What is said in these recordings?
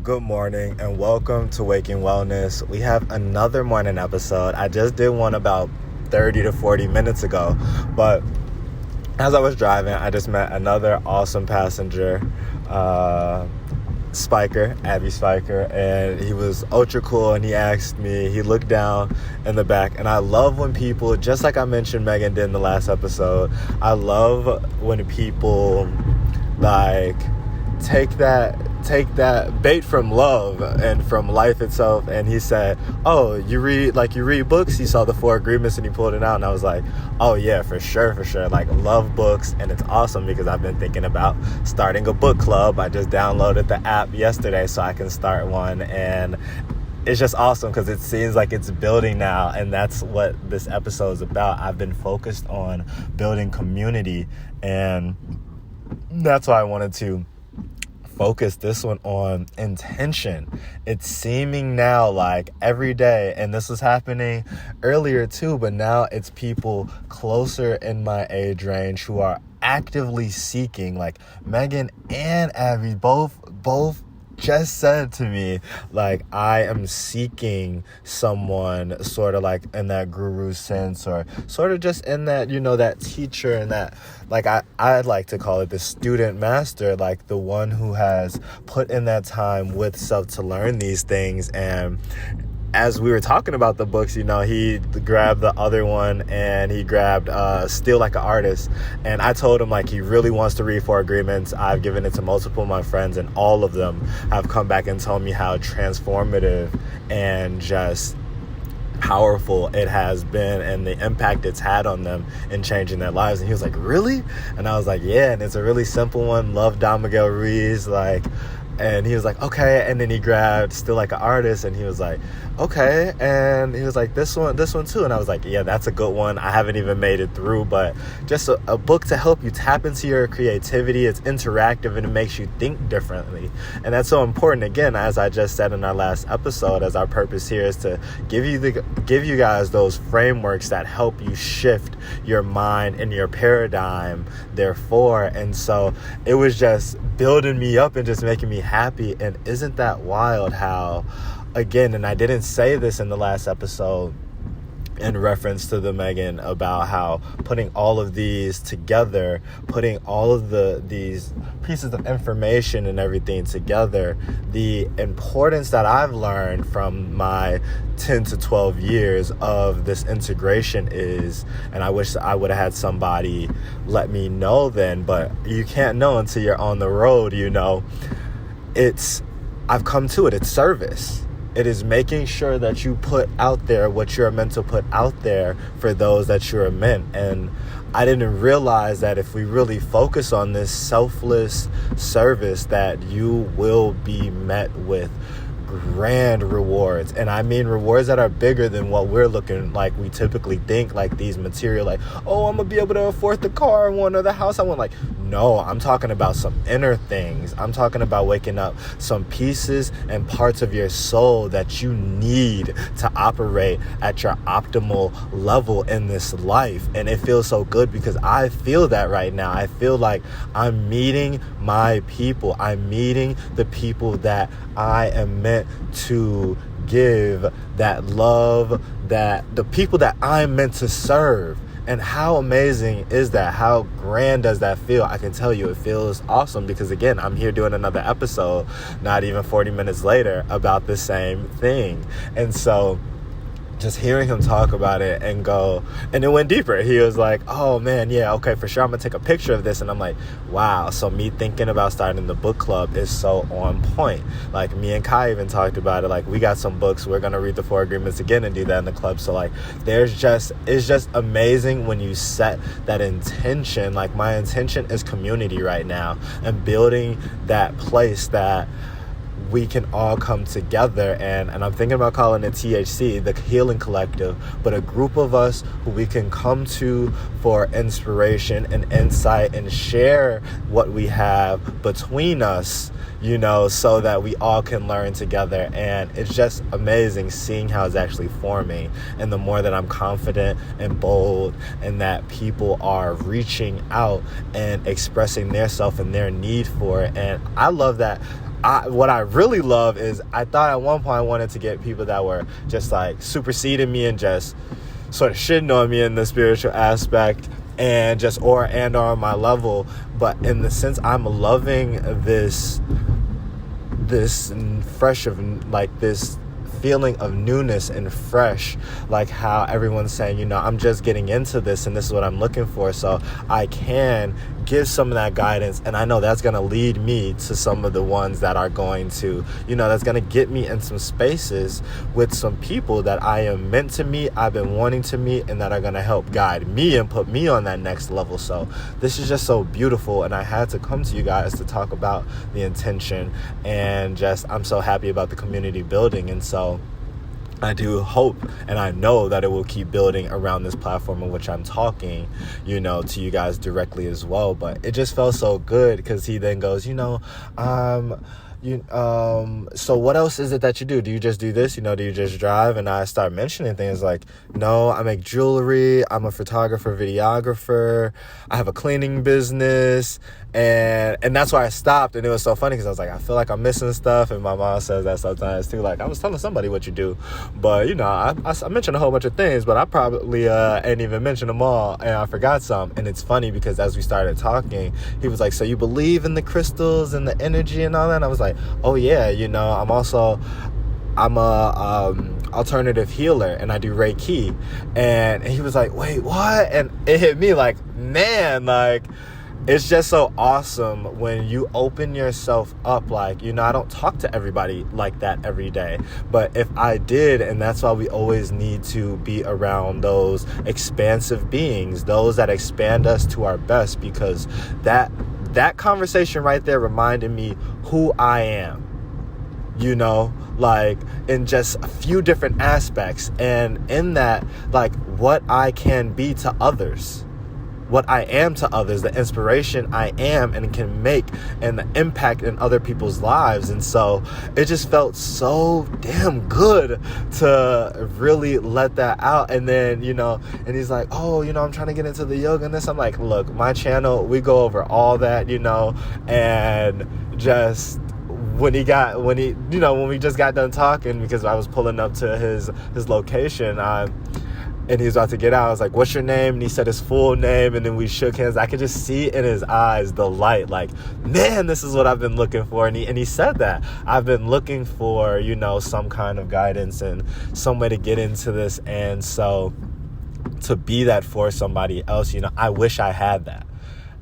Good morning and welcome to Waking Wellness. We have another morning episode. I just did one about 30 to 40 minutes ago, but as I was driving, I just met another awesome passenger, Spiker, Abby Spiker, and he was ultra cool, and he looked down in the back, and I love when people, just like I mentioned Megan did in the last episode, I love when people take that bait from love and from life itself. And he said, oh, you read books? He saw the 4 Agreements and he pulled it out, and I was like, oh yeah, for sure, love books. And it's awesome because I've been thinking about starting a book club. I just downloaded the app yesterday so I can start one, and it's just awesome because it seems like it's building now, and that's what this episode is about. I've been focused on building community, and that's why I wanted to focus this one on intention. It's seeming now like every day, and this was happening earlier too, but now it's people closer in my age range who are actively seeking, like Megan and Abby both just said to me, like, I am seeking someone sort of like in that guru sense, or sort of just in that, that teacher, and that, like, I'd like to call it the student master, like the one who has put in that time with self to learn these things. And as we were talking about the books, he grabbed the other one, and he grabbed Steal Like an Artist. And I told him, like, he really wants to read 4 Agreements. I've given it to multiple of my friends, and all of them have come back and told me how transformative and just powerful it has been, and the impact it's had on them in changing their lives. And he was like, really? And I was like, yeah. And it's a really simple one. Love Don Miguel Ruiz, and he was like, okay. And then he grabbed Still Like an Artist, and he was like, okay. And he was like, this one too. And I was like, yeah, that's a good one. I haven't even made it through, but just a book to help you tap into your creativity. It's interactive, and it makes you think differently. And that's so important. Again, as I just said in our last episode, as our purpose here is to give you guys those frameworks that help you shift your mind and your paradigm, therefore. And so it was just building me up and just making me happy. And isn't that wild how, again, and I didn't say this in the last episode in reference to the Megan, about how putting all of these together, putting all of these pieces of information and everything together, the importance that I've learned from my 10 to 12 years of this integration is, and I wish I would have had somebody let me know then, but you can't know until you're on the road, I've come to it. It's service. It is making sure that you put out there what you're meant to put out there for those that you're meant. And I didn't realize that if we really focus on this selfless service, that you will be met with grand rewards. And I mean rewards that are bigger than what we're looking like. We typically think like these material, like, oh, I'm gonna be able to afford the car I want or the house I want. Like, no, I'm talking about some inner things. I'm talking about waking up some pieces and parts of your soul that you need to operate at your optimal level in this life. And it feels so good because I feel that right now. I feel like I'm meeting my people. I'm meeting the people that I am meant to give that love, that the people that I'm meant to serve. And how amazing is that? How grand does that feel? I can tell you it feels awesome because, again, I'm here doing another episode, not even 40 minutes later, about the same thing. And so just hearing him talk about it and go, and it went deeper. He was like, oh man, yeah, okay, for sure, I'm gonna take a picture of this. And I'm like, wow. So me thinking about starting the book club is so on point. Like, me and Kai even talked about it. Like, we got some books, we're gonna read the 4 Agreements again and do that in the club. So like, it's just amazing when you set that intention. Like, my intention is community right now, and building that place that we can all come together, and I'm thinking about calling it THC, the Healing Collective, but a group of us who we can come to for inspiration and insight and share what we have between us, so that we all can learn together. And it's just amazing seeing how it's actually forming. And the more that I'm confident and bold, and that people are reaching out and expressing their self and their need for it. And I love that what I really love is I thought at one point I wanted to get people that were just like superseding me and just sort of shitting on me in the spiritual aspect and just or on my level. But in the sense, I'm loving this fresh of like this feeling of newness and fresh, like how everyone's saying, you know, I'm just getting into this and this is what I'm looking for, so I can give some of that guidance, and I know that's going to lead me to some of the ones that are going to, you know, that's going to get me in some spaces with some people that I am meant to meet, I've been wanting to meet, and that are going to help guide me and put me on that next level. So this is just so beautiful, and I had to come to you guys to talk about the intention, and just I'm so happy about the community building. And so I do hope and I know that it will keep building around this platform in which I'm talking, you know, to you guys directly as well. But it just felt so good because he then goes, you know, so what else is it that you do? Do you just do this? You know, do you just drive? And I start mentioning things like, no, I make jewelry. I'm a photographer, videographer. I have a cleaning business. And that's why I stopped. And it was so funny because I was like, I feel like I'm missing stuff. And my mom says that sometimes too. Like, I was telling somebody what you do. But, you know, I mentioned a whole bunch of things, but I probably ain't even mentioned them all. And I forgot some. And it's funny because as we started talking, he was like, so you believe in the crystals and the energy and all that? And I was like, oh yeah, you know, I'm a alternative healer and I do Reiki. And he was like, wait, what? And it hit me like, man, like, it's just so awesome when you open yourself up. Like, you know, I don't talk to everybody like that every day, but if I did, and that's why we always need to be around those expansive beings, those that expand us to our best, because that conversation right there reminded me who I am, you know, like in just a few different aspects, and in that, like what I can be to others, what I am to others, the inspiration I am and can make, and the impact in other people's lives. And so it just felt so damn good to really let that out. And then, you know, and he's like, oh, you know, I'm trying to get into the yoga and this. I'm like, look, my channel, we go over all that, you know, and just when we just got done talking, because I was pulling up to his location, and he was about to get out. I was like, what's your name? And he said his full name, and then we shook hands. I could just see in his eyes the light, like, man, this is what I've been looking for. And he said that. I've been looking for, you know, some kind of guidance and some way to get into this. And so to be that for somebody else, you know, I wish I had that.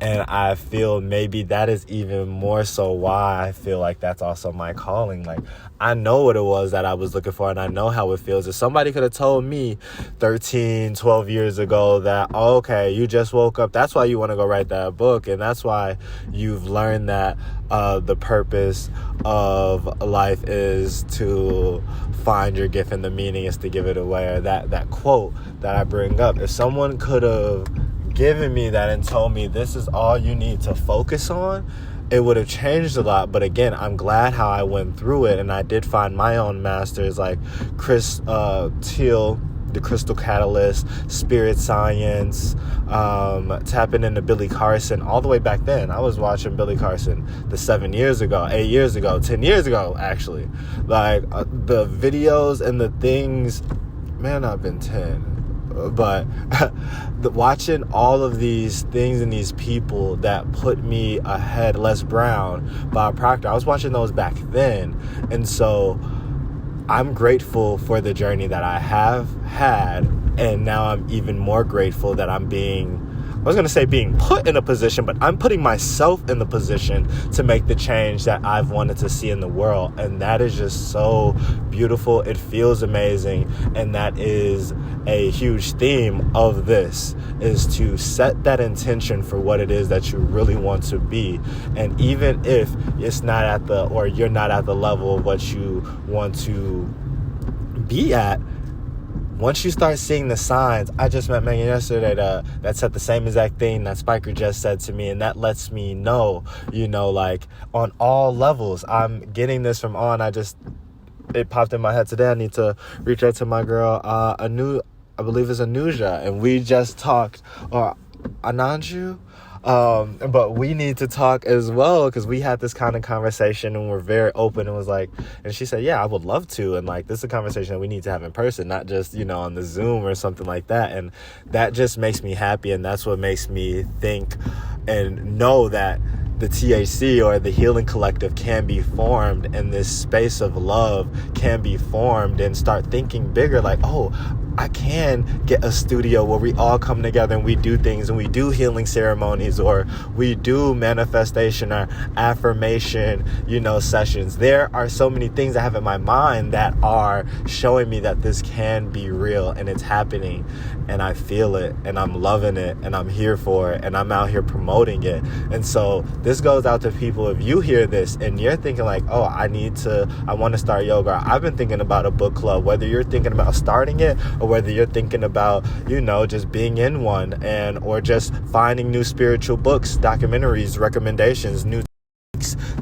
And I feel maybe that is even more so why I feel like that's also my calling. Like, I know what it was that I was looking for, and I know how it feels. If somebody could have told me 13, 12 years ago that, oh, okay, you just woke up, that's why you want to go write that book, and that's why you've learned that the purpose of life is to find your gift and the meaning is to give it away, or that quote that I bring up. If someone could have given me that and told me this is all you need to focus on, it would have changed a lot. But again, I'm glad how I went through it, and I did find my own masters like Chris Teal, the Crystal Catalyst, Spirit Science, tapping into Billy Carson. All the way back then, I was watching Billy Carson 7 years ago, 8 years ago, 10 years ago, actually. Like, the videos and the things, man, I've been 10. But watching all of these things and these people that put me ahead, Les Brown, Bob Proctor, I was watching those back then. And so I'm grateful for the journey that I have had. And now I'm even more grateful that I'm being put in a position, but I'm putting myself in the position to make the change that I've wanted to see in the world. And that is just so beautiful. It feels amazing. And that is a huge theme of this, is to set that intention for what it is that you really want to be. And even if it's not you're not at the level of what you want to be at, once you start seeing the signs, I just met Megan yesterday that said the same exact thing that Spiker just said to me, and that lets me know, you know, like on all levels, I'm getting this from on. It popped in my head today. I need to reach out to my girl, I believe it's Anuja, and we just talked, or Ananju. But we need to talk as well, because we had this kind of conversation and we're very open, and was like, and she said, yeah, I would love to. And like, this is a conversation that we need to have in person, not just, on the Zoom or something like that. And that just makes me happy. And that's what makes me think and know that the THC, or the Healing Collective, can be formed, and this space of love can be formed, and start thinking bigger, like, oh, I can get a studio where we all come together and we do things, and we do healing ceremonies, or we do manifestation or affirmation, sessions. There are so many things I have in my mind that are showing me that this can be real, and it's happening, and I feel it, and I'm loving it, and I'm here for it, and I'm out here promoting it. And so this goes out to people. If you hear this and you're thinking like, oh, I want to start yoga, or I've been thinking about a book club, whether you're thinking about starting it, or whether you're thinking about, just being in one, or just finding new spiritual books, documentaries, recommendations, new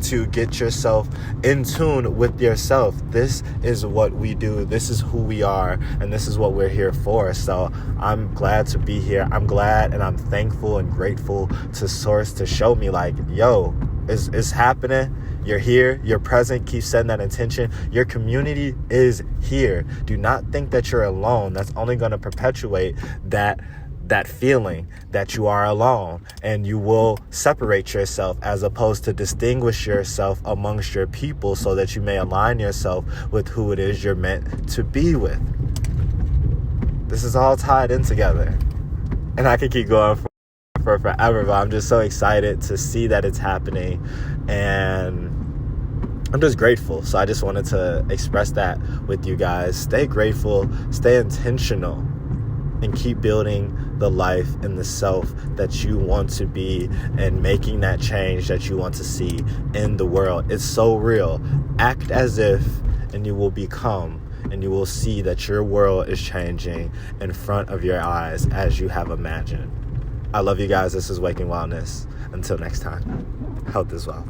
to get yourself in tune with yourself. This is what we do. This is who we are, and this is what we're here for. So I'm glad to be here. I'm glad, and I'm thankful and grateful to Source to show me like, yo, it's happening. You're here, you're present, keep setting that intention. Your community is here. Do not think that you're alone. That's only going to perpetuate that feeling that you are alone, and you will separate yourself, as opposed to distinguish yourself amongst your people, so that you may align yourself with who it is you're meant to be with. This is all tied in together, and I could keep going for forever, but I'm just so excited to see that it's happening, and I'm just grateful. So I just wanted to express that with you guys. Stay grateful, stay intentional, and keep building the life and the self that you want to be, and making that change that you want to see in the world. It's so real. Act as if, and you will become, and you will see that your world is changing in front of your eyes as you have imagined. I love you guys. This is Waking Wellness. Until next time, health is wealth.